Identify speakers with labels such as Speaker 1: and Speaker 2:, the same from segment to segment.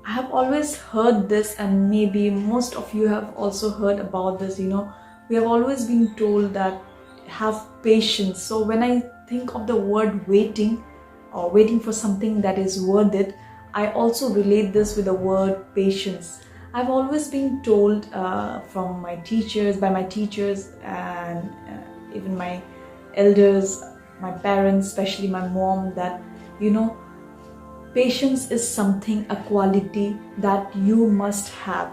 Speaker 1: I have always heard this, and maybe most of you have also heard about this. We have always been told that have patience. So when I think of the word waiting, or waiting for something that is worth it, I also relate this with the word patience. I've always been told from my teachers, by my teachers, and even my elders, my parents, especially my mom, that patience is something, a quality that you must have.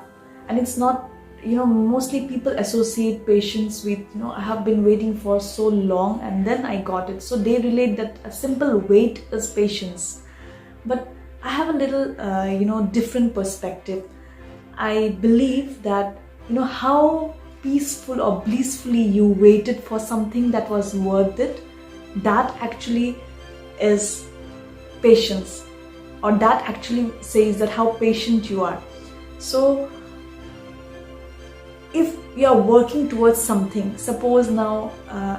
Speaker 1: And it's not, mostly people associate patience with, I have been waiting for so long and then I got it. So they relate that a simple wait is patience. But I have a little, different perspective. I believe that, how peaceful or blissfully you waited for something that was worth it, that actually is patience, or that actually says that how patient you are. So if you are working towards something, suppose now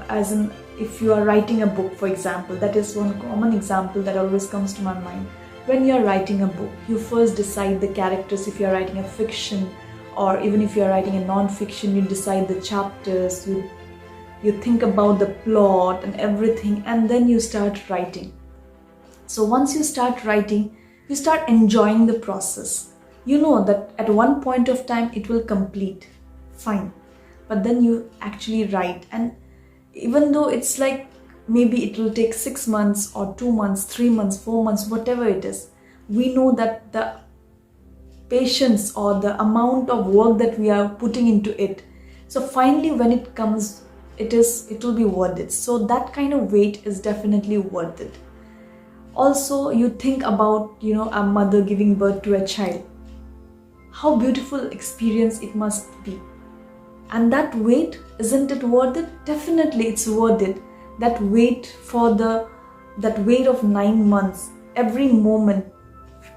Speaker 1: as in if you are writing a book, for example, that is one common example that always comes to my mind. When you are writing a book, you first decide the characters. If you are writing a fiction, or even if you are writing a non-fiction, you decide the chapters, you think about the plot and everything, and then you start writing. So once you start writing, you start enjoying the process. You know that at one point of time it will complete, fine. But then you actually write, and even though it's like maybe it will take 6 months or 2 months, 3 months, 4 months, whatever it is, we know that the patience or the amount of work that we are putting into it. So finally when it comes, it will be worth it. So that kind of wait is definitely worth it. Also, you think about, a mother giving birth to a child. How beautiful experience it must be. And that wait, isn't it worth it? Definitely it's worth it. That wait of 9 months, every moment,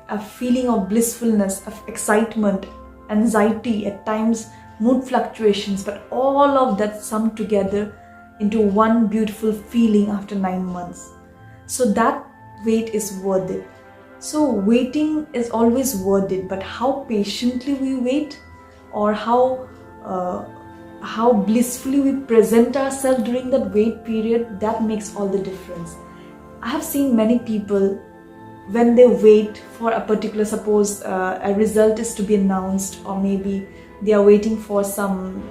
Speaker 1: a feeling of blissfulness, of excitement, anxiety, at times mood fluctuations, but all of that summed together into one beautiful feeling after 9 months. So that wait is worth it. So waiting is always worth it, but how patiently we wait, or how blissfully we present ourselves during that wait period, that makes all the difference. I have seen many people, when they wait for a particular, suppose a result is to be announced, or maybe they are waiting for some,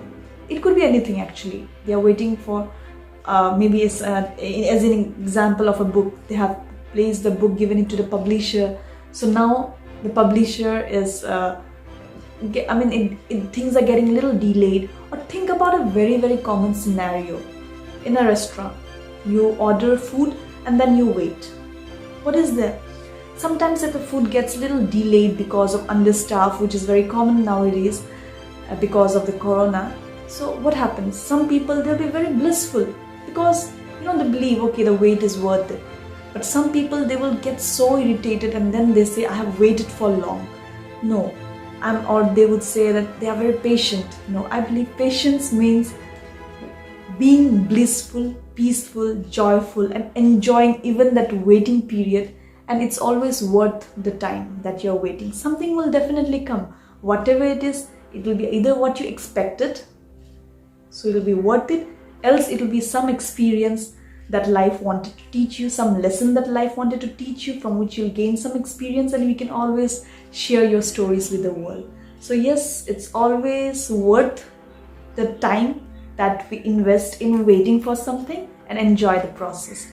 Speaker 1: it could be anything actually. They are waiting for, maybe as an example of a book, they have placed the book, given it to the publisher. So now the publisher is, things are getting a little delayed. Or think about a very, very common scenario. In a restaurant, you order food and then you wait. What is there? Sometimes if the food gets a little delayed because of understaff, which is very common nowadays because of the corona. So what happens? Some people, they'll be very blissful because, they believe, okay, the wait is worth it. But some people, they will get so irritated and then they say, I have waited for long. No. Or they would say that they are very patient. No, I believe patience means being blissful, peaceful, joyful, and enjoying even that waiting period. And it's always worth the time that you're waiting. Something will definitely come. Whatever it is, it will be either what you expected, so it will be worth it, else it will be some experience that life wanted to teach you, some lesson that life wanted to teach you, from which you'll gain some experience, and we can always share your stories with the world. So yes, it's always worth the time that we invest in waiting for something, and enjoy the process.